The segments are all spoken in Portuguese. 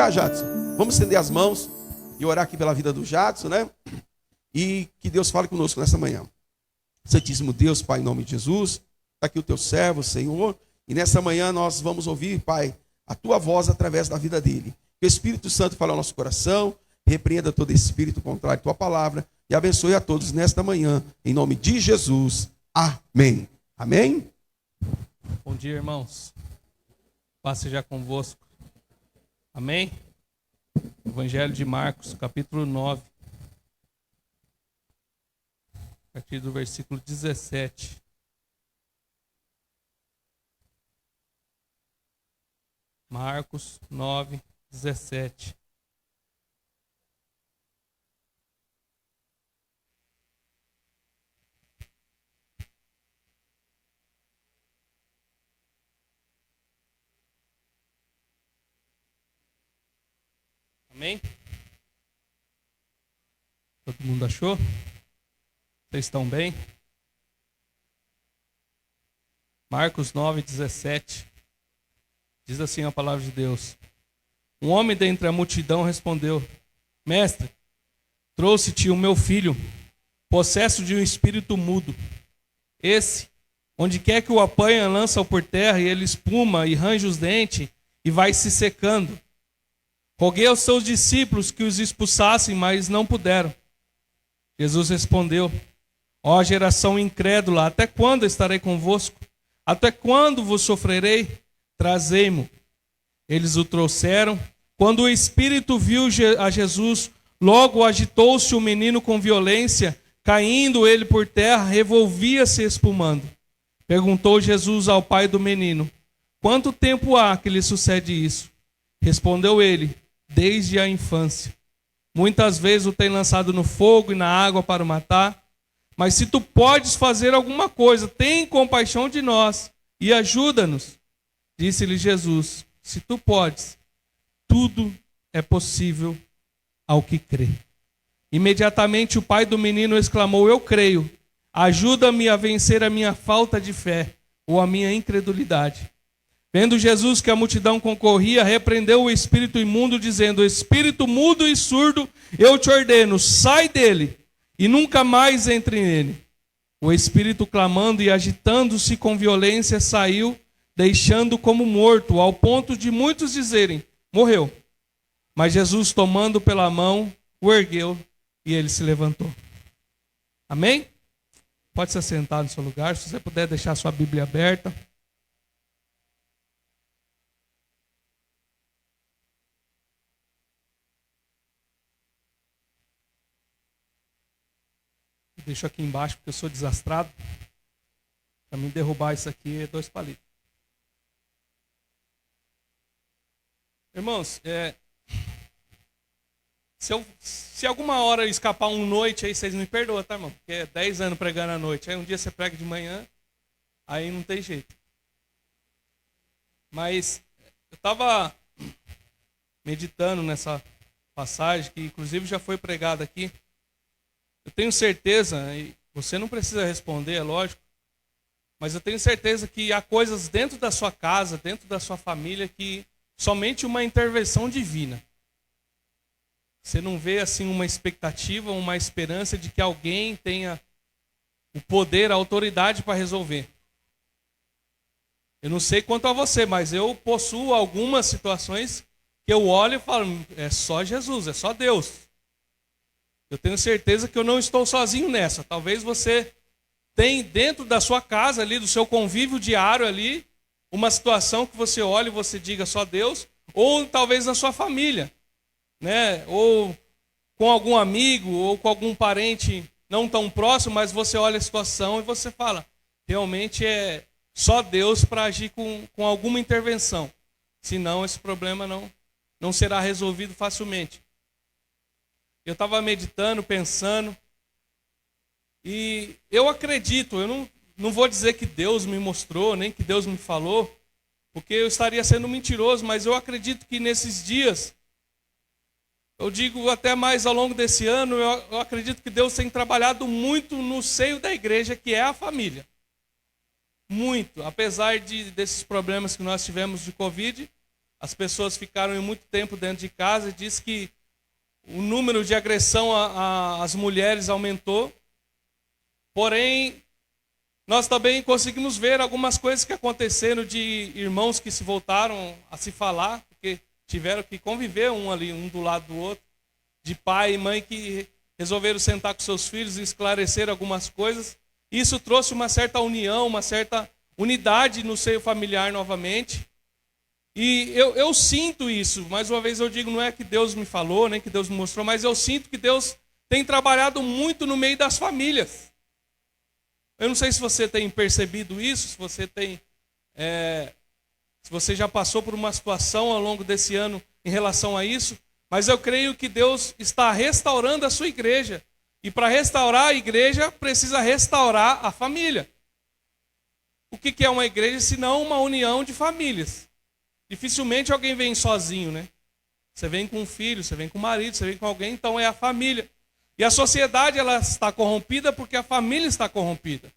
orar, Jadson? Vamos estender as mãos e orar aqui pela vida do Jadson, né? E que Deus fale conosco nessa manhã. Santíssimo Deus, Pai, em nome de Jesus, está aqui o teu servo, Senhor, e nessa manhã nós vamos ouvir, Pai, a tua voz através da vida dele. Que o Espírito Santo fale ao nosso coração, repreenda todo espírito contrário à tua palavra e abençoe a todos nesta manhã, em nome de Jesus. Amém. Amém? Bom dia, irmãos. Paz seja convosco. Amém? Evangelho de Marcos, capítulo 9. A partir do versículo 17. Marcos 9, 17. Amém? Todo mundo achou? Vocês estão bem? Marcos 9, 17. Diz assim a palavra de Deus. Um homem dentre a multidão respondeu: Mestre, trouxe-te o meu filho, possesso de um espírito mudo. Esse, onde quer que o apanha, lança-o por terra, e ele espuma e range os dentes, e vai se secando. Roguei aos seus discípulos que os expulsassem, mas não puderam. Jesus respondeu: Ó geração incrédula, até quando estarei convosco? Até quando vos sofrerei? Trazei-mo. Eles o trouxeram. Quando o espírito viu a Jesus, logo agitou-se o menino com violência, caindo ele por terra, revolvia-se espumando. Perguntou Jesus ao pai do menino: Quanto tempo há que lhe sucede isso? Respondeu ele: Desde a infância. Muitas vezes o tem lançado no fogo e na água para o matar. Mas se tu podes fazer alguma coisa, tem compaixão de nós e ajuda-nos. Disse-lhe Jesus: Se tu podes, tudo é possível ao que crê. Imediatamente o pai do menino exclamou: Eu creio, ajuda-me a vencer a minha falta de fé ou a minha incredulidade. Vendo Jesus que a multidão concorria, repreendeu o espírito imundo, dizendo: Espírito mudo e surdo, eu te ordeno, sai dele e nunca mais entre nele. O espírito, clamando e agitando-se com violência, saiu, deixando como morto, ao ponto de muitos dizerem: morreu. Mas Jesus, tomando pela mão, o ergueu e ele se levantou. Amém? Pode se assentar no seu lugar, se você puder deixar sua Bíblia aberta. Deixo aqui embaixo porque eu sou desastrado. Para mim derrubar isso aqui é 2 palitos. Irmãos, se alguma hora escapar uma noite aí, vocês me perdoam, tá, irmão? Porque é 10 anos pregando à noite. Aí um dia você prega de manhã, aí não tem jeito. Mas eu estava meditando nessa passagem, que inclusive já foi pregada aqui. Eu tenho certeza, e você não precisa responder, é lógico, mas eu tenho certeza que há coisas dentro da sua casa, dentro da sua família, que somente uma intervenção divina. Você não vê assim uma expectativa, uma esperança de que alguém tenha o poder, a autoridade para resolver. Eu não sei quanto a você, mas eu possuo algumas situações que eu olho e falo: é só Jesus, é só Deus. Eu tenho certeza que eu não estou sozinho nessa. Talvez você tenha dentro da sua casa ali, do seu convívio diário ali, uma situação que você olha e você diga só Deus, ou talvez na sua família, né? Ou com algum amigo, ou com algum parente não tão próximo, mas você olha a situação e você fala: realmente é só Deus para agir com alguma intervenção. Senão esse problema não será resolvido facilmente. Eu estava meditando, pensando, e eu acredito, eu não vou dizer que Deus me mostrou, nem que Deus me falou, porque eu estaria sendo mentiroso, mas eu acredito que nesses dias, eu digo até mais ao longo desse ano, eu acredito que Deus tem trabalhado muito no seio da igreja, que é a família. Muito, apesar desses problemas que nós tivemos de Covid, as pessoas ficaram muito tempo dentro de casa, e diz que o número de agressão às mulheres aumentou. Porém, nós também conseguimos ver algumas coisas que aconteceram de irmãos que se voltaram a se falar, porque tiveram que conviver um ali, um do lado do outro, de pai e mãe que resolveram sentar com seus filhos e esclarecer algumas coisas. Isso trouxe uma certa união, uma certa unidade no seio familiar novamente. E eu sinto isso, mais uma vez eu digo, não é que Deus me falou, nem que Deus me mostrou, mas eu sinto que Deus tem trabalhado muito no meio das famílias. Eu não sei se você tem percebido isso, se você já passou por uma situação ao longo desse ano em relação a isso, mas eu creio que Deus está restaurando a sua igreja. E para restaurar a igreja, precisa restaurar a família. O que é uma igreja senão uma união de famílias? Dificilmente alguém vem sozinho, né? Você vem com um filho, você vem com um marido, você vem com alguém, então é a família. E a sociedade, ela está corrompida porque a família está corrompida.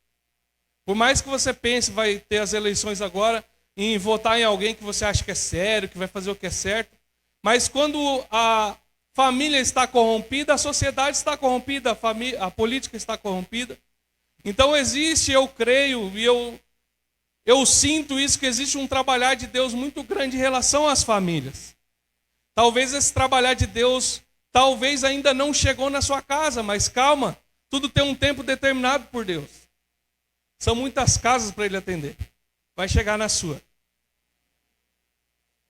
Por mais que você pense, vai ter as eleições agora, em votar em alguém que você acha que é sério, que vai fazer o que é certo. Mas quando a família está corrompida, a sociedade está corrompida, a política está corrompida. Então existe, eu creio, e eu sinto isso, que existe um trabalhar de Deus muito grande em relação às famílias. Talvez esse trabalhar de Deus, talvez ainda não chegou na sua casa, mas calma, tudo tem um tempo determinado por Deus. São muitas casas para Ele atender. Vai chegar na sua.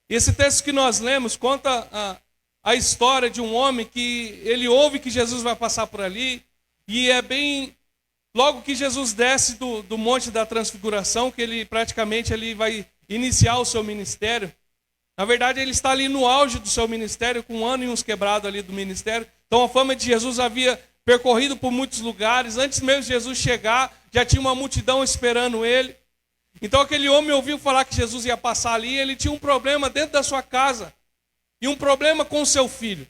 Esse texto que nós lemos conta a história de um homem que ele ouve que Jesus vai passar por ali, e é bem... Logo que Jesus desce do Monte da Transfiguração, que ele praticamente vai iniciar o seu ministério. Na verdade, ele está ali no auge do seu ministério, com 1 ano e uns quebrados ali do ministério. Então a fama de Jesus havia percorrido por muitos lugares. Antes mesmo de Jesus chegar, já tinha uma multidão esperando ele. Então aquele homem ouviu falar que Jesus ia passar ali, e ele tinha um problema dentro da sua casa. E um problema com o seu filho.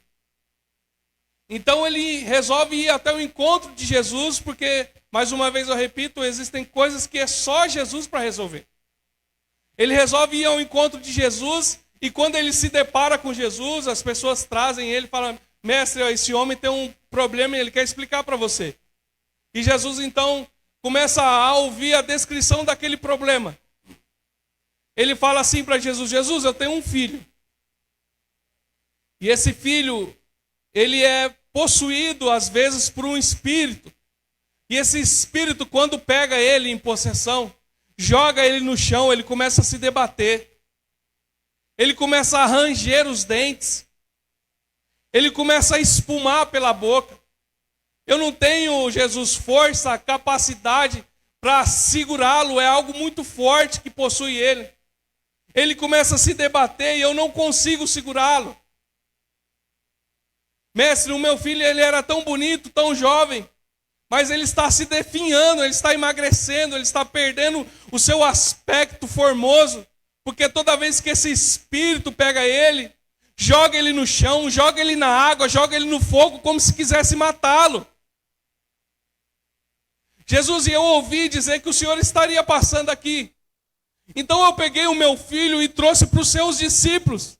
Então ele resolve ir até o encontro de Jesus, porque... Mais uma vez eu repito, existem coisas que é só Jesus para resolver. Ele resolve ir ao encontro de Jesus, e quando ele se depara com Jesus, as pessoas trazem ele e falam: mestre, esse homem tem um problema e ele quer explicar para você. E Jesus então começa a ouvir a descrição daquele problema. Ele fala assim para Jesus: Jesus, eu tenho um filho. E esse filho, ele é possuído às vezes por um espírito. E esse espírito, quando pega ele em possessão, joga ele no chão, ele começa a se debater. Ele começa a ranger os dentes. Ele começa a espumar pela boca. Eu não tenho, Jesus, força, capacidade para segurá-lo. É algo muito forte que possui ele. Ele começa a se debater e eu não consigo segurá-lo. Mestre, o meu filho, ele era tão bonito, tão jovem. Mas ele está se definhando, ele está emagrecendo, ele está perdendo o seu aspecto formoso. Porque toda vez que esse espírito pega ele, joga ele no chão, joga ele na água, joga ele no fogo, como se quisesse matá-lo. Jesus, e eu ouvi dizer que o Senhor estaria passando aqui. Então eu peguei o meu filho e trouxe para os seus discípulos.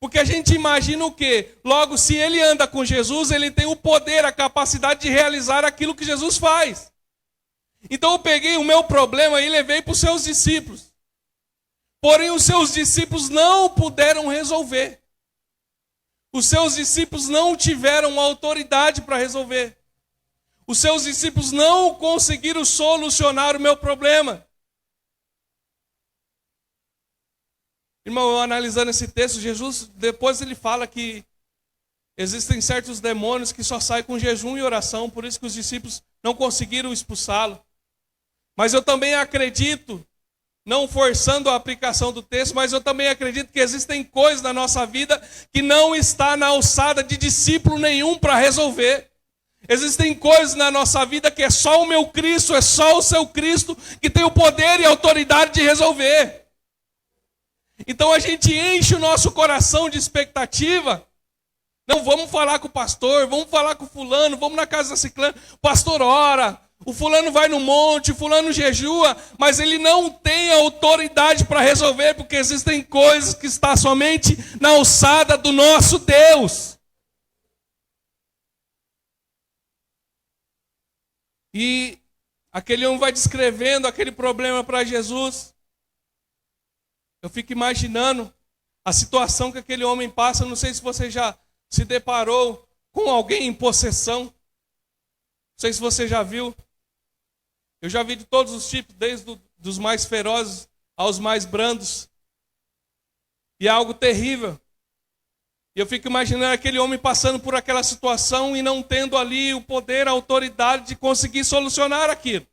Porque a gente imagina o quê? Logo, se ele anda com Jesus, ele tem o poder, a capacidade de realizar aquilo que Jesus faz. Então eu peguei o meu problema e levei para os seus discípulos. Porém, os seus discípulos não puderam resolver. Os seus discípulos não tiveram autoridade para resolver. Os seus discípulos não conseguiram solucionar o meu problema. Irmão, eu analisando esse texto, Jesus, depois ele fala que existem certos demônios que só saem com jejum e oração, por isso que os discípulos não conseguiram expulsá-lo. Mas eu também acredito, não forçando a aplicação do texto, mas eu também acredito que existem coisas na nossa vida que não está na alçada de discípulo nenhum para resolver. Existem coisas na nossa vida que é só o meu Cristo, é só o seu Cristo que tem o poder e a autoridade de resolver. Então a gente enche o nosso coração de expectativa. Não, vamos falar com o pastor, vamos falar com o fulano, vamos na casa da ciclana. O pastor ora, O fulano vai no monte, o fulano jejua, mas ele não tem autoridade para resolver, porque existem coisas que estão somente na alçada do nosso Deus. E aquele homem vai descrevendo aquele problema para Jesus. Eu fico imaginando a situação que aquele homem passa. Não sei se você já se deparou com alguém em possessão. Não sei se você já viu. Eu já vi de todos os tipos, desde dos mais ferozes aos mais brandos. E é algo terrível. E eu fico imaginando aquele homem passando por aquela situação e não tendo ali o poder, a autoridade de conseguir solucionar aquilo.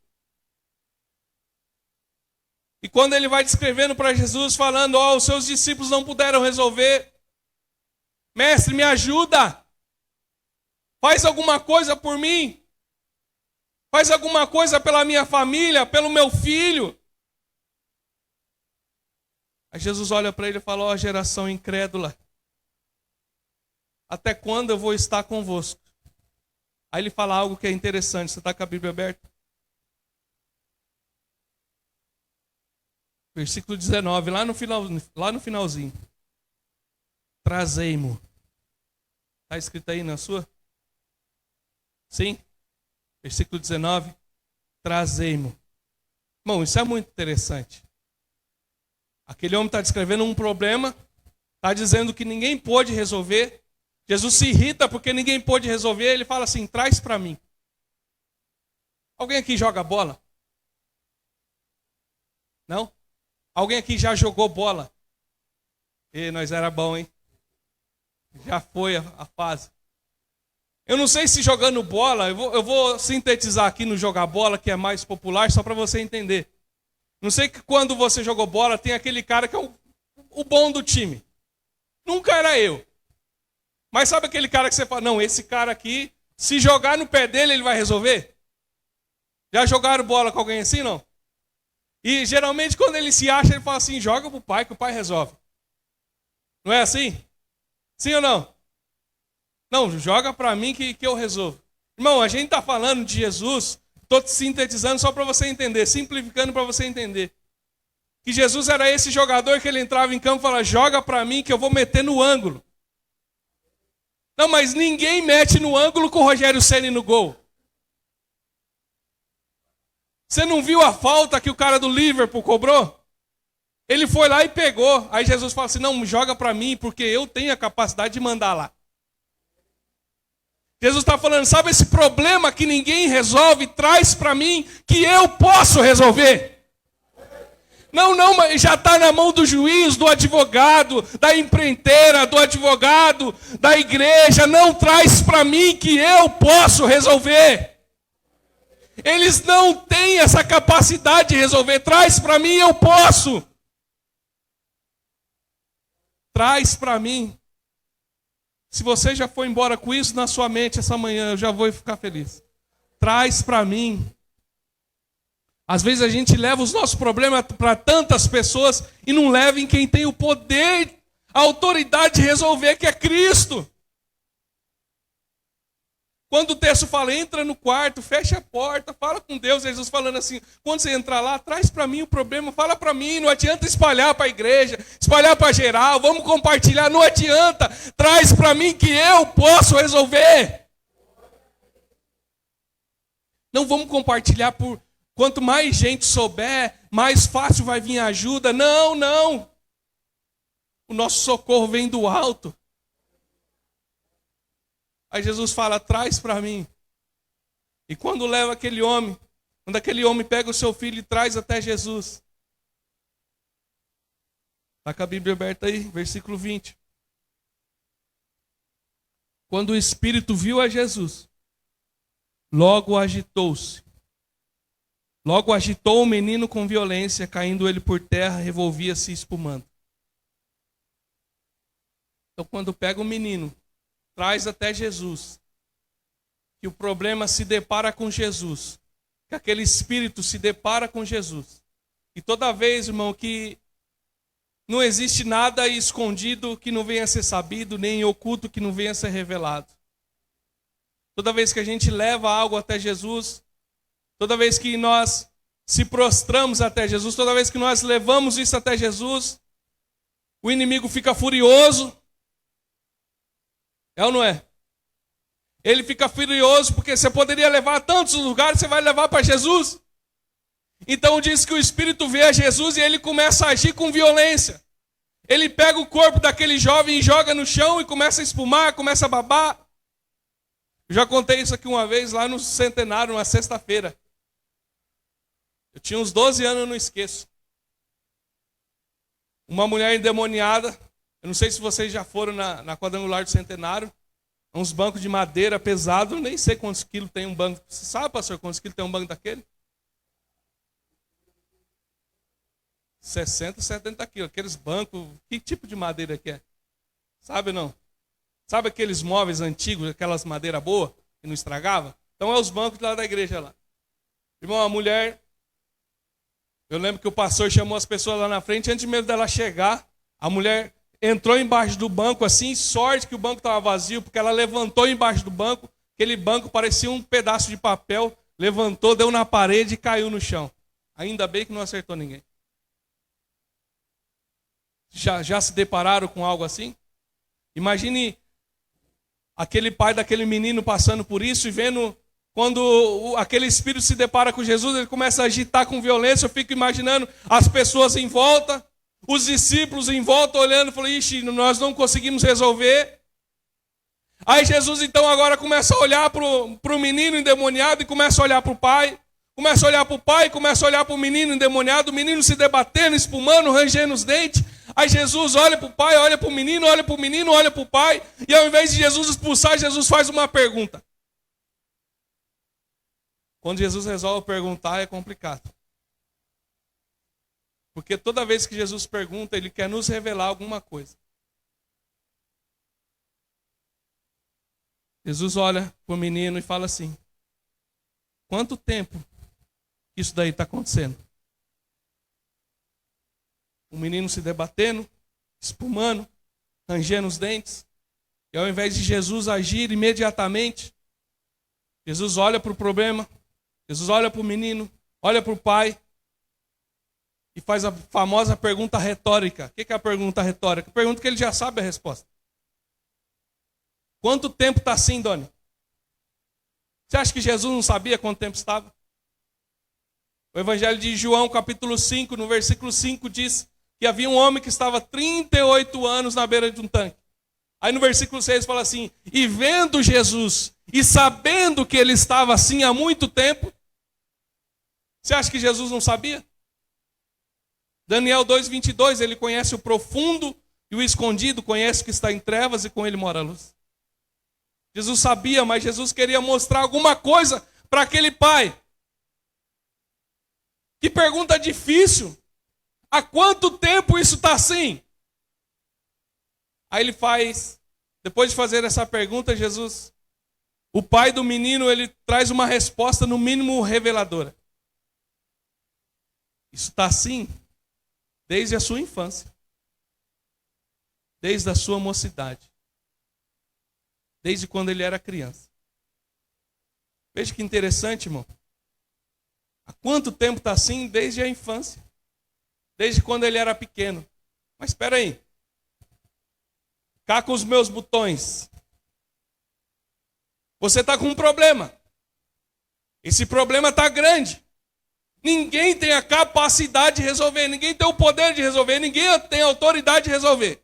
E quando ele vai descrevendo para Jesus, falando, os seus discípulos não puderam resolver. Mestre, me ajuda. Faz alguma coisa por mim. Faz alguma coisa pela minha família, pelo meu filho. Aí Jesus olha para ele e fala, geração incrédula. Até quando eu vou estar convosco? Aí ele fala algo que é interessante. Você está com a Bíblia aberta? Versículo 19, lá no finalzinho. Trazei-mo. Está escrito aí na sua? Sim? Versículo 19. Trazei-mo. Bom, isso é muito interessante. Aquele homem está descrevendo um problema, está dizendo que ninguém pôde resolver. Jesus se irrita porque ninguém pôde resolver. Ele fala assim, traz para mim. Alguém aqui joga bola? Não? Alguém aqui já jogou bola? E nós era bom, hein? Já foi a fase. Eu não sei se jogando bola, eu vou sintetizar aqui no jogar bola, que é mais popular, só para você entender. Não sei que quando você jogou bola, tem aquele cara que é o bom do time. Nunca era eu. Mas sabe aquele cara que você fala, não, esse cara aqui, se jogar no pé dele, ele vai resolver? Já jogaram bola com alguém assim, não? E geralmente quando ele se acha, ele fala assim, joga pro pai que o pai resolve. Não é assim? Sim ou não? Não, joga para mim que eu resolvo. Irmão, a gente está falando de Jesus, estou sintetizando só para você entender, simplificando para você entender. Que Jesus era esse jogador que ele entrava em campo e falava, joga para mim que eu vou meter no ângulo. Não, mas ninguém mete no ângulo com o Rogério Ceni no gol. Você não viu a falta que o cara do Liverpool cobrou? Ele foi lá e pegou. Aí Jesus fala assim, não, joga para mim porque eu tenho a capacidade de mandar lá. Jesus está falando, sabe esse problema que ninguém resolve, traz para mim que eu posso resolver. Não, mas já está na mão do juiz, do advogado, da empreiteira, do advogado, da igreja. Não traz para mim que eu posso resolver. Eles não têm essa capacidade de resolver. Traz para mim, eu posso. Traz para mim. Se você já foi embora com isso na sua mente essa manhã, eu já vou ficar feliz. Traz para mim. Às vezes a gente leva os nossos problemas para tantas pessoas e não leva em quem tem o poder, a autoridade de resolver, que é Cristo. Quando o texto fala, entra no quarto, fecha a porta, fala com Deus, Jesus falando assim, quando você entrar lá, traz para mim o problema, fala para mim, não adianta espalhar para a igreja, espalhar para geral, vamos compartilhar, não adianta, traz para mim que eu posso resolver. Não vamos compartilhar por quanto mais gente souber, mais fácil vai vir a ajuda. Não. O nosso socorro vem do alto. Aí Jesus fala, traz para mim. E quando leva aquele homem, quando aquele homem pega o seu filho e traz até Jesus. Está com a Bíblia aberta aí, versículo 20. Quando o Espírito viu a Jesus, logo agitou-se. Logo agitou o menino com violência, caindo ele por terra, revolvia-se espumando. Então quando pega o menino, traz até Jesus, que o problema se depara com Jesus, que aquele espírito se depara com Jesus. E toda vez, irmão, que não existe nada escondido que não venha a ser sabido, nem oculto que não venha a ser revelado. Toda vez que a gente leva algo até Jesus, toda vez que nós se prostramos até Jesus, toda vez que nós levamos isso até Jesus, o inimigo fica furioso. É ou não é? Ele fica furioso porque você poderia levar a tantos lugares, você vai levar para Jesus. Então diz que o Espírito vê a Jesus e ele começa a agir com violência. Ele pega o corpo daquele jovem e joga no chão e começa a espumar, começa a babar. Eu já contei isso aqui uma vez lá no Centenário, numa sexta-feira. Eu tinha uns 12 anos, eu não esqueço. Uma mulher endemoniada, eu não sei se vocês já foram na quadrangular do Centenário, uns bancos de madeira pesado, nem sei quantos quilos tem um banco. Você sabe, pastor, quantos quilos tem um banco daquele? 60, 70 quilos. Aqueles bancos, que tipo de madeira que é? Sabe não? Sabe aqueles móveis antigos, aquelas madeiras boas, que não estragava? Então é os bancos lá da igreja lá. Irmão, a mulher, eu lembro que o pastor chamou as pessoas lá na frente, antes mesmo dela chegar, a mulher entrou embaixo do banco assim, sorte que o banco estava vazio, porque ela levantou embaixo do banco, aquele banco parecia um pedaço de papel, levantou, deu na parede e caiu no chão. Ainda bem que não acertou ninguém. Já se depararam com algo assim? Imagine aquele pai daquele menino passando por isso e vendo quando aquele espírito se depara com Jesus, ele começa a agitar com violência. Eu fico imaginando as pessoas em volta, os discípulos em volta olhando, falando, ixi, nós não conseguimos resolver. Aí Jesus então agora começa a olhar para o menino endemoniado e começa a olhar para o pai. Começa a olhar para o pai, começa a olhar para o menino endemoniado, o menino se debatendo, espumando, rangendo os dentes. Aí Jesus olha para o pai, olha para o menino, olha para o menino, olha para o pai. E ao invés de Jesus expulsar, Jesus faz uma pergunta. Quando Jesus resolve perguntar, é complicado. Porque toda vez que Jesus pergunta, ele quer nos revelar alguma coisa. Jesus olha para o menino e fala assim, quanto tempo isso daí está acontecendo? O menino se debatendo, espumando, rangendo os dentes. E ao invés de Jesus agir imediatamente, Jesus olha para o problema, Jesus olha para o menino, olha para o pai e faz a famosa pergunta retórica. O que é a pergunta retórica? Pergunta que ele já sabe a resposta. Quanto tempo está assim, Doni? Você acha que Jesus não sabia quanto tempo estava? O Evangelho de João, capítulo 5, no versículo 5, diz que havia um homem que estava 38 anos na beira de um tanque. Aí no versículo 6 fala assim, e vendo Jesus, e sabendo que ele estava assim há muito tempo, você acha que Jesus não sabia? Daniel 2:22, ele conhece o profundo e o escondido, conhece o que está em trevas e com ele mora a luz. Jesus sabia, mas Jesus queria mostrar alguma coisa para aquele pai. Que pergunta difícil. Há quanto tempo isso está assim? Aí ele faz, depois de fazer essa pergunta, Jesus, o pai do menino, ele traz uma resposta no mínimo reveladora. Isso está assim desde a sua infância, desde a sua mocidade, desde quando ele era criança. Veja que interessante, irmão. Há quanto tempo está assim? Desde a infância. Desde quando ele era pequeno. Mas espera aí. Cá com os meus botões. Você está com um problema. Esse problema está grande. Ninguém tem a capacidade de resolver. Ninguém tem o poder de resolver. Ninguém tem a autoridade de resolver.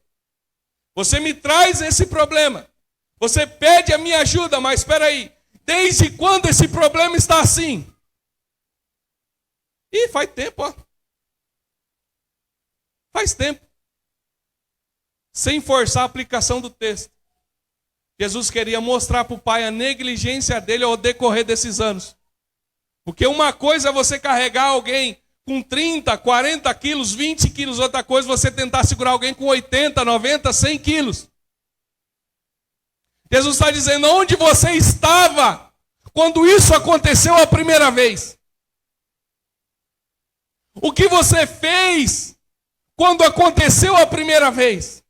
Você me traz esse problema. Você pede a minha ajuda, mas espera aí. Desde quando esse problema está assim? Ih, faz tempo, ó. Faz tempo. Sem forçar a aplicação do texto. Jesus queria mostrar para o pai a negligência dele ao decorrer desses anos. Porque uma coisa é você carregar alguém com 30, 40 quilos, 20 quilos. Outra coisa é você tentar segurar alguém com 80, 90, 100 quilos. Jesus está dizendo, onde você estava quando isso aconteceu a primeira vez? O que você fez quando aconteceu a primeira vez?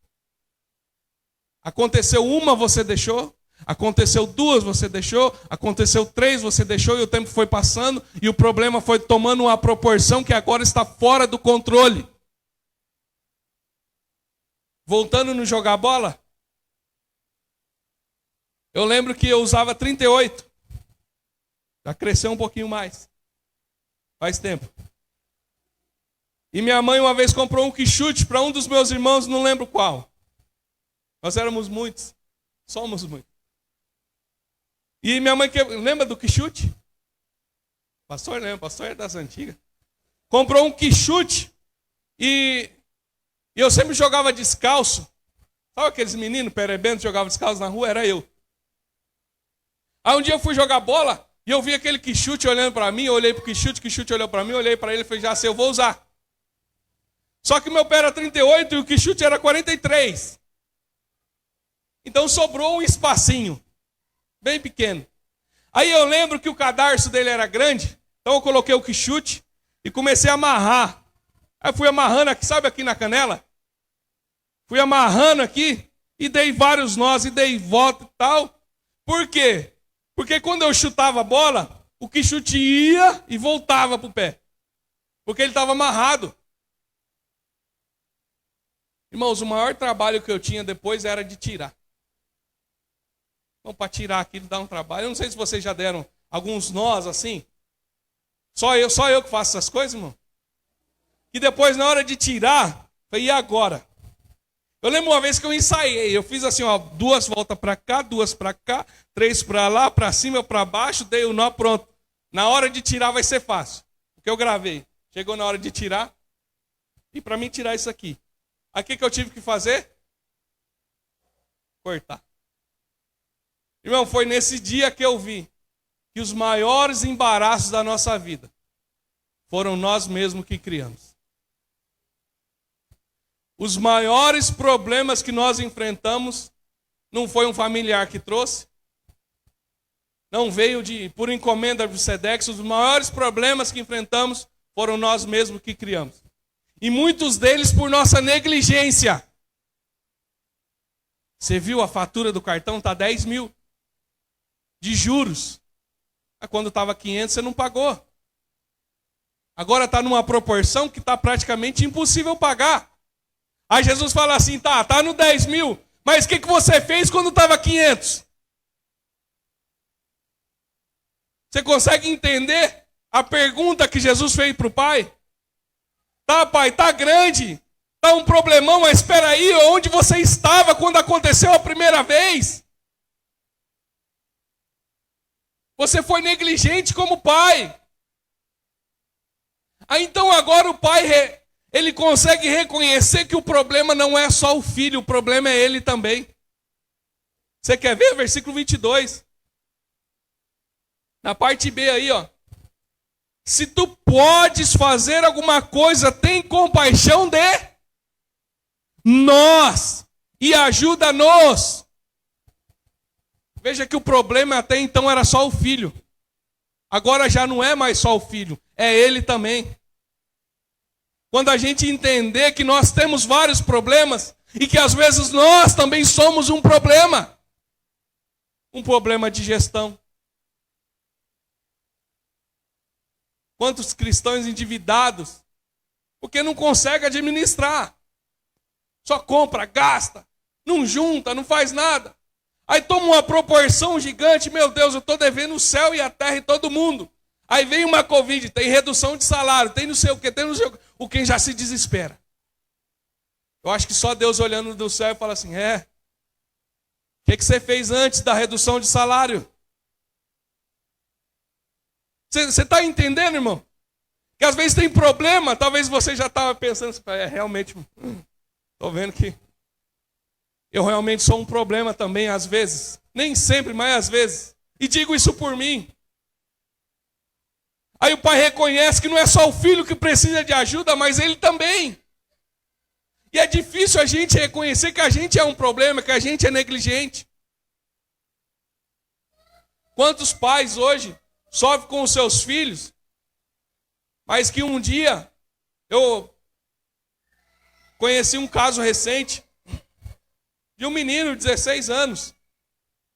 Aconteceu uma, você deixou. Aconteceu 2, você deixou. Aconteceu 3, você deixou. E o tempo foi passando. E o problema foi tomando uma proporção que agora está fora do controle. Voltando no jogar bola. Eu lembro que eu usava 38. Já cresceu um pouquinho mais. Faz tempo. E minha mãe uma vez comprou um quichute para um dos meus irmãos, não lembro qual. Nós éramos muitos. Somos muitos. E minha mãe, lembra do quichute? Pastor lembra, pastor é das antigas. Comprou um quichute e eu sempre jogava descalço. Sabe aqueles meninos perebentos que jogavam descalço na rua? Era eu. Aí um dia eu fui jogar bola e eu vi aquele quichute olhando para mim, eu olhei para o quichute olhou para mim, eu olhei para ele e falei, já sei, eu vou usar. Só que meu pé era 38 e o quichute era 43. Então sobrou um espacinho, bem pequeno. Aí eu lembro que o cadarço dele era grande, então eu coloquei o quichute e comecei a amarrar. Aí fui amarrando aqui, sabe aqui na canela? Fui amarrando aqui e dei vários nós e dei volta e tal. Por quê? Porque quando eu chutava a bola, o quichute ia e voltava para o pé. Porque ele estava amarrado. Irmãos, o maior trabalho que eu tinha depois era de tirar. Então, para tirar aquilo dá um trabalho. Eu não sei se vocês já deram alguns nós assim. Só eu que faço essas coisas, irmão. E depois, na hora de tirar, falei, e agora? Eu lembro uma vez que eu ensaiei. Eu fiz assim, ó, 2 voltas para cá, 2 para cá, 3 para lá, para cima, para baixo, dei o nó, pronto. Na hora de tirar vai ser fácil. Porque eu gravei. Chegou na hora de tirar. E para mim tirar isso aqui. Aí o que eu tive que fazer? Cortar. Irmão, foi nesse dia que eu vi que os maiores embaraços da nossa vida foram nós mesmos que criamos. Os maiores problemas que nós enfrentamos não foi um familiar que trouxe, não veio por encomenda do Sedex. Os maiores problemas que enfrentamos foram nós mesmos que criamos. E muitos deles por nossa negligência. Você viu a fatura do cartão? Está 10 mil. De juros. Quando estava 500 você não pagou. Agora está numa proporção que está praticamente impossível pagar. Aí Jesus fala assim, tá no 10 mil, mas o que você fez quando estava 500? Você consegue entender a pergunta que Jesus fez para o pai? Tá, pai, tá grande, tá um problemão, mas espera aí, onde você estava quando aconteceu a primeira vez? Você foi negligente como pai. Aí então agora o pai, ele consegue reconhecer que o problema não é só o filho, o problema é ele também. Você quer ver? Versículo 22. Na parte B aí, ó. Se tu podes fazer alguma coisa, tem compaixão de nós e ajuda-nos. Veja que o problema até então era só o filho. Agora já não é mais só o filho, é ele também. Quando a gente entender que nós temos vários problemas e que às vezes nós também somos um problema. Um problema de gestão. Quantos cristãos endividados, porque não consegue administrar. Só compra, gasta, não junta, não faz nada. Aí toma uma proporção gigante, meu Deus, eu estou devendo o céu e a terra e todo mundo. Aí vem uma Covid, tem redução de salário, tem não sei o que, tem não sei o que. O quem já se desespera. Eu acho que só Deus olhando do céu e fala assim, o que você fez antes da redução de salário? Você está entendendo, irmão? Que às vezes tem problema, talvez você já estava pensando, realmente, estou vendo que eu realmente sou um problema também, às vezes. Nem sempre, mas às vezes. E digo isso por mim. Aí o pai reconhece que não é só o filho que precisa de ajuda, mas ele também. E é difícil a gente reconhecer que a gente é um problema, que a gente é negligente. Quantos pais hoje sofrem com os seus filhos, mas que um dia, eu conheci um caso recente, de um menino de 16 anos,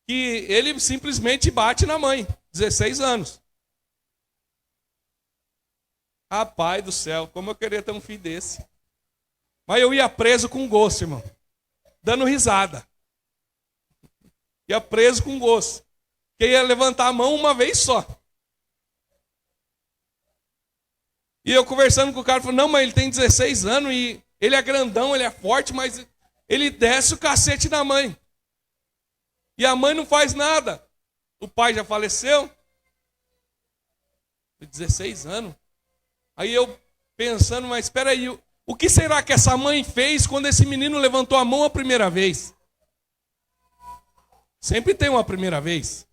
que ele simplesmente bate na mãe. 16 anos. Rapaz do céu, como eu queria ter um filho desse. Mas eu ia preso com gosto, irmão. Dando risada. Ia preso com gosto. Porque ia levantar a mão uma vez só. E eu conversando com o cara, falou, não, mas ele tem 16 anos e ele é grandão, ele é forte, mas ele desce o cacete na mãe. E a mãe não faz nada. O pai já faleceu. 16 anos. Aí eu pensando, mas espera aí, o que será que essa mãe fez quando esse menino levantou a mão a primeira vez? Sempre tem uma primeira vez.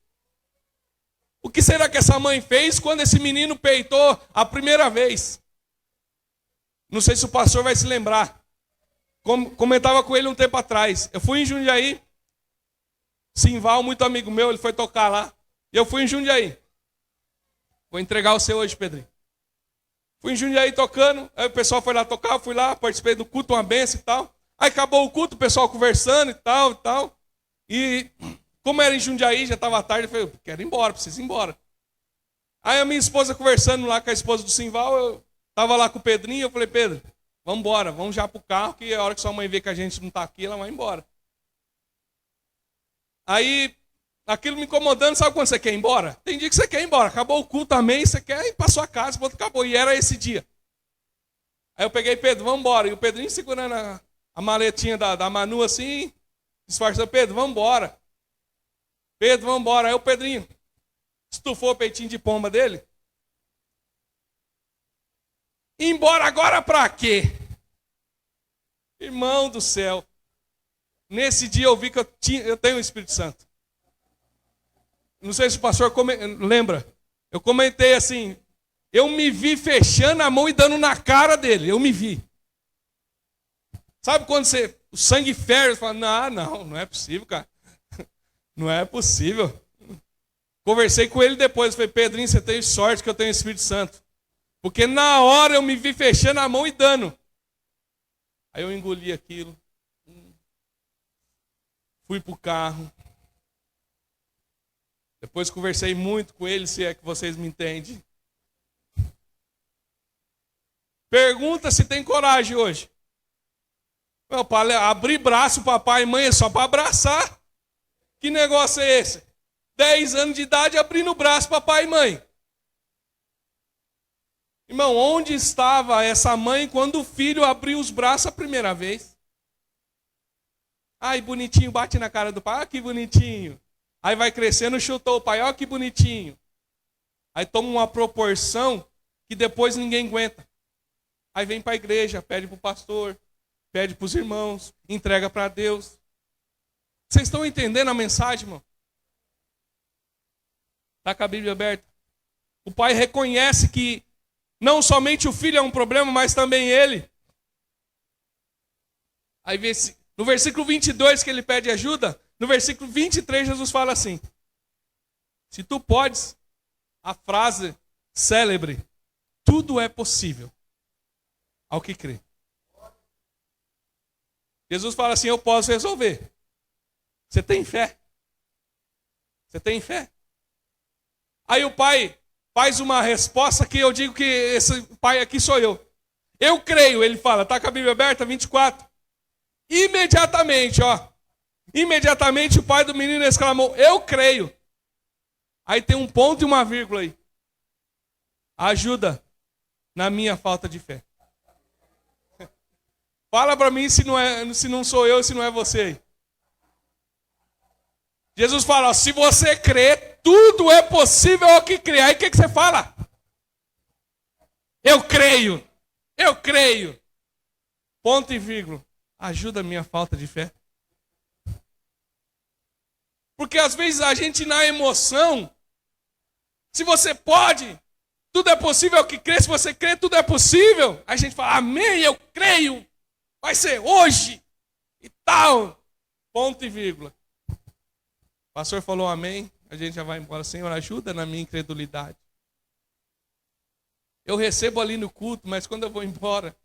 O que será que essa mãe fez quando esse menino peitou a primeira vez? Não sei se o pastor vai se lembrar. Comentava com ele um tempo atrás. Eu fui em Jundiaí. Simval, muito amigo meu, ele foi tocar lá. E eu fui em Jundiaí. Vou entregar o seu hoje, Pedrinho. Fui em Jundiaí tocando, aí o pessoal foi lá tocar, fui lá, participei do culto, uma benção e tal. Aí acabou o culto, o pessoal conversando e tal, e tal. E como era em Jundiaí, já estava tarde, eu falei, quero ir embora, preciso ir embora. Aí a minha esposa conversando lá com a esposa do Simval, eu estava lá com o Pedrinho, eu falei, Pedro, vamos embora, vamos já pro carro, que a hora que sua mãe vê que a gente não está aqui, ela vai embora. Aí, aquilo me incomodando, sabe quando você quer ir embora? Tem dia que você quer ir embora, acabou o culto também, você quer ir para sua casa, pronto, acabou. E era esse dia. Aí eu peguei Pedro, vamos embora. E o Pedrinho segurando a maletinha da Manu assim, disfarçando, Pedro, vamos embora. Pedro, vamos embora. Aí o Pedrinho estufou o peitinho de pomba dele. Ir embora agora para quê? Irmão do céu. Nesse dia eu vi que eu tenho o Espírito Santo. Não sei se o pastor lembra. Eu comentei assim, eu me vi fechando a mão e dando na cara dele. Eu me vi. Sabe quando o sangue ferve, você fala, não é possível, cara. Não é possível. Conversei com ele depois, falei, Pedrinho, você tem sorte que eu tenho o Espírito Santo. Porque na hora eu me vi fechando a mão e dando. Aí eu engoli aquilo. Fui pro carro. Depois conversei muito com ele, se é que vocês me entendem. Pergunta se tem coragem hoje. Meu pai, abrir braço, papai e mãe é só para abraçar. Que negócio é esse? 10 anos de idade abrindo o braço, papai e mãe. Irmão, onde estava essa mãe quando o filho abriu os braços a primeira vez? Ai, bonitinho, bate na cara do pai. Ah, que bonitinho. Aí vai crescendo, chutou o pai. Olha que bonitinho. Aí toma uma proporção que depois ninguém aguenta. Aí vem para a igreja, pede para o pastor, pede para os irmãos, entrega para Deus. Vocês estão entendendo a mensagem, irmão? Está com a Bíblia aberta. O pai reconhece que não somente o filho é um problema, mas também ele. Aí vê no versículo 22 que ele pede ajuda, no versículo 23 Jesus fala assim, se tu podes, a frase célebre, tudo é possível ao que crê. Jesus fala assim, eu posso resolver. Você tem fé? Você tem fé? Aí o pai faz uma resposta que eu digo que esse pai aqui sou eu. Eu creio, ele fala, está com a Bíblia aberta, 24. Imediatamente, imediatamente o pai do menino exclamou, eu creio. Aí tem um ponto e uma vírgula aí. Ajuda na minha falta de fé. Fala para mim se não sou eu, se não é você aí. Jesus fala, se você crê, tudo é possível ao que crê. Aí o que você fala? Eu creio. Eu creio. Ponto e vírgula. Ajuda a minha falta de fé. Porque às vezes a gente na emoção, se você pode, tudo é possível ao que crê. Se você crê, tudo é possível. A gente fala, amém, eu creio. Vai ser hoje e tal. Ponto e vírgula. O pastor falou amém, a gente já vai embora. Senhor, ajuda na minha incredulidade. Eu recebo ali no culto, mas quando eu vou embora,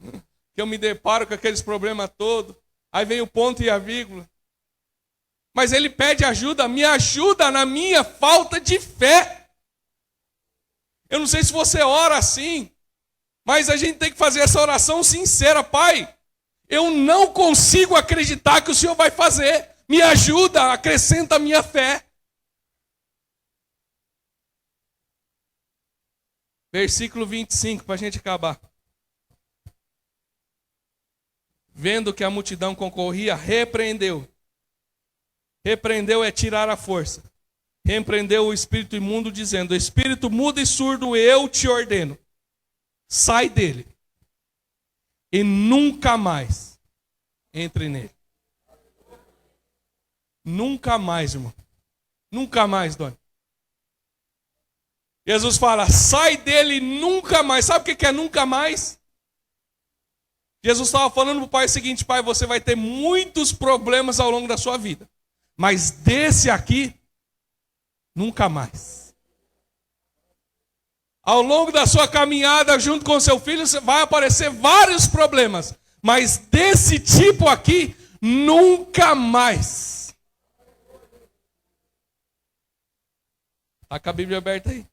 que eu me deparo com aqueles problemas todos, aí vem o ponto e a vírgula. Mas ele pede ajuda, me ajuda na minha falta de fé. Eu não sei se você ora assim, mas a gente tem que fazer essa oração sincera. Pai, eu não consigo acreditar que o Senhor vai fazer. Me ajuda, acrescenta a minha fé. Versículo 25, para a gente acabar. Vendo que a multidão concorria, repreendeu. Repreendeu é tirar a força. Repreendeu o espírito imundo, dizendo: espírito mudo e surdo, eu te ordeno. Sai dele. E nunca mais entre nele. Nunca mais, irmão. Nunca mais, dona. Jesus fala: sai dele nunca mais. Sabe o que é nunca mais? Jesus estava falando para o pai o seguinte: pai, você vai ter muitos problemas ao longo da sua vida. Mas desse aqui, nunca mais. Ao longo da sua caminhada junto com seu filho, vai aparecer vários problemas. Mas desse tipo aqui, nunca mais. Está com a Bíblia aberta aí.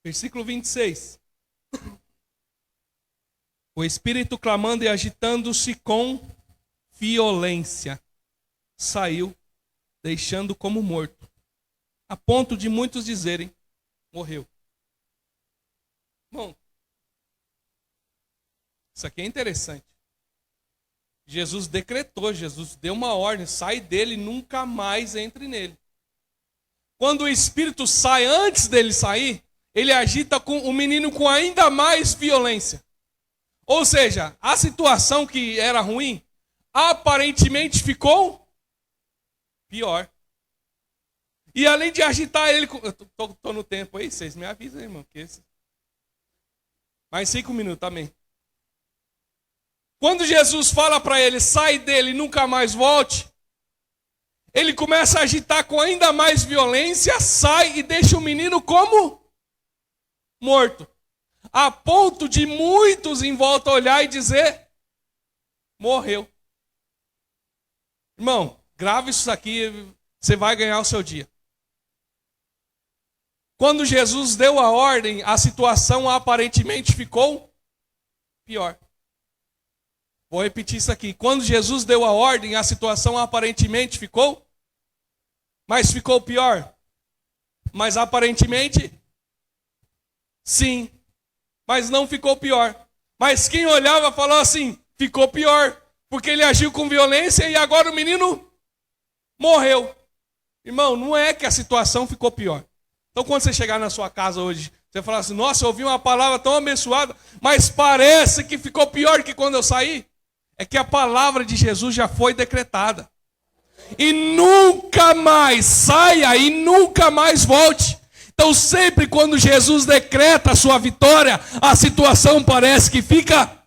Versículo 26. O espírito clamando e agitando-se com violência saiu, deixando como morto, a ponto de muitos dizerem: morreu. Bom, isso aqui é interessante. Jesus decretou, Jesus deu uma ordem: sai dele, nunca mais entre nele. Quando o espírito sai, antes dele sair, ele agita com o menino com ainda mais violência. Ou seja, a situação que era ruim, aparentemente ficou pior. E além de agitar ele... Eu tô no tempo aí, vocês me avisam, irmão. Mais 5 minutos, amém. Quando Jesus fala para ele: sai dele, nunca mais volte, ele começa a agitar com ainda mais violência, sai e deixa o menino como morto. A ponto de muitos em volta olhar e dizer: morreu. Irmão, grave isso aqui, você vai ganhar o seu dia. Quando Jesus deu a ordem, a situação aparentemente ficou pior. Vou repetir isso aqui. Quando Jesus deu a ordem, a situação aparentemente ficou, mas ficou pior. Mas aparentemente, sim. Mas não ficou pior. Mas quem olhava falou assim: ficou pior, porque ele agiu com violência e agora o menino morreu. Irmão, não é que a situação ficou pior. Então quando você chegar na sua casa hoje, você falar assim: nossa, eu ouvi uma palavra tão abençoada, mas parece que ficou pior que quando eu saí. É que a palavra de Jesus já foi decretada. E nunca mais saia e nunca mais volte. Então sempre quando Jesus decreta a sua vitória, a situação parece que fica...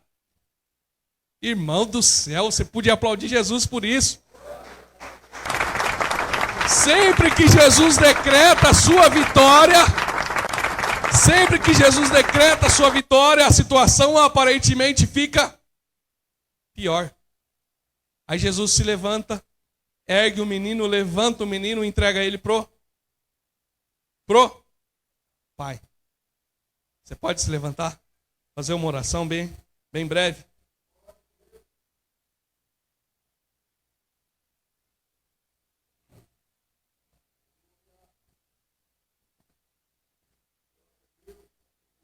Irmão do céu, você podia aplaudir Jesus por isso. Sempre que Jesus decreta a sua vitória, sempre que Jesus decreta a sua vitória, a situação aparentemente fica pior. Aí Jesus se levanta, ergue o menino, levanta o menino, entrega ele pro Pai. Você pode se levantar? Fazer uma oração bem breve.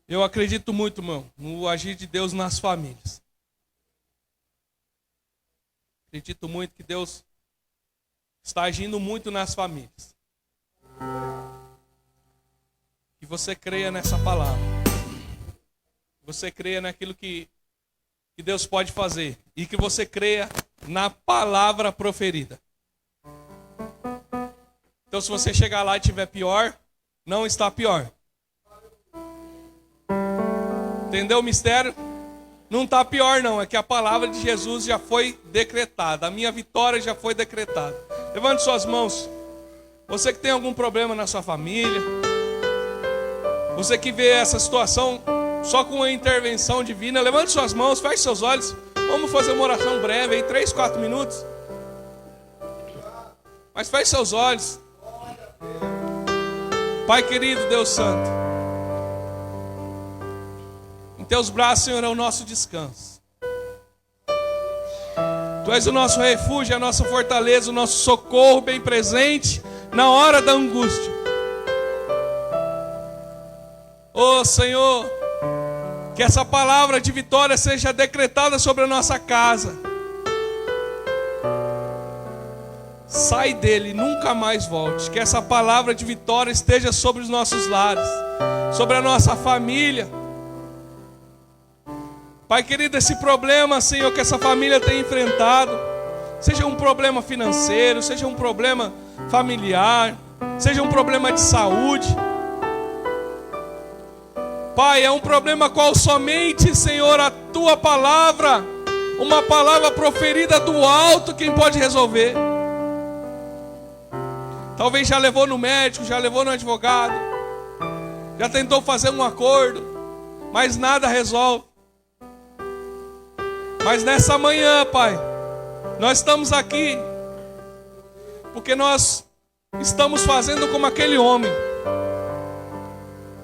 Eu acredito muito, irmão, no agir de Deus nas famílias. Acredito muito que Deus está agindo muito nas famílias. Que você creia nessa palavra. Que você creia naquilo que Deus pode fazer. E que você creia na palavra proferida. Então se você chegar lá e estiver pior, não está pior. Entendeu o mistério? Não está pior não, é que a palavra de Jesus já foi decretada. A minha vitória já foi decretada. Levante suas mãos. Você que tem algum problema na sua família, você que vê essa situação só com a intervenção divina. Levante suas mãos, feche seus olhos. Vamos fazer uma oração breve aí, 3, 4 minutos. Mas feche seus olhos. Pai querido, Deus santo, em teus braços, Senhor, é o nosso descanso. Tu és o nosso refúgio, a nossa fortaleza, o nosso socorro bem presente na hora da angústia. Ó Senhor, que essa palavra de vitória seja decretada sobre a nossa casa. Sai dele, nunca mais volte. Que essa palavra de vitória esteja sobre os nossos lares, sobre a nossa família. Pai querido, esse problema, Senhor, que essa família tem enfrentado, seja um problema financeiro, seja um problema familiar, seja um problema de saúde, Pai, é um problema qual somente, Senhor, a Tua palavra, uma palavra proferida do alto, quem pode resolver. Talvez já levou no médico, já levou no advogado, já tentou fazer um acordo, mas nada resolve. Mas nessa manhã, Pai, nós estamos aqui porque nós estamos fazendo como aquele homem,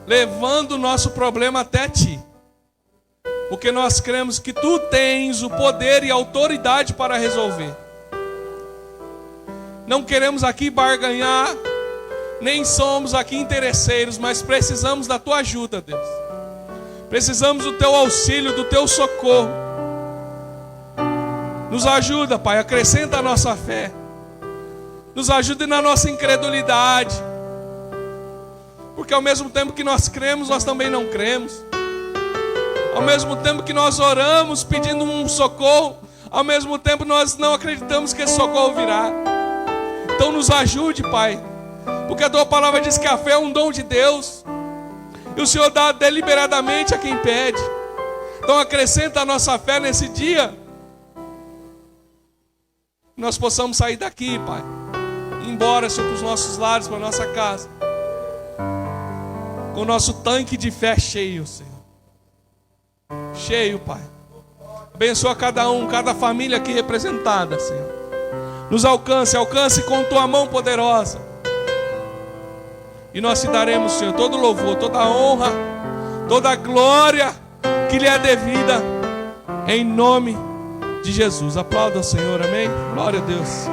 levando o nosso problema até Ti, porque nós cremos que Tu tens o poder e a autoridade para resolver. Não queremos aqui barganhar, nem somos aqui interesseiros, mas precisamos da Tua ajuda, Deus. Precisamos do Teu auxílio, do Teu socorro. Nos ajuda, Pai, acrescenta a nossa fé. Nos ajude na nossa incredulidade. Porque ao mesmo tempo que nós cremos, nós também não cremos. Ao mesmo tempo que nós oramos pedindo um socorro, ao mesmo tempo nós não acreditamos que esse socorro virá. Então nos ajude, Pai, porque a Tua palavra diz que a fé é um dom de Deus, e o Senhor dá deliberadamente a quem pede. Então acrescenta a nossa fé nesse dia, que nós possamos sair daqui, Pai, ir embora, Senhor, para os nossos lares, para a nossa casa, com o nosso tanque de fé cheio, Senhor. Cheio, Pai. Abençoa cada um, cada família aqui representada, Senhor. Nos alcance com Tua mão poderosa. E nós te daremos, Senhor, todo louvor, toda honra, toda glória que lhe é devida, em nome de Jesus. Aplauda o Senhor, amém? Glória a Deus.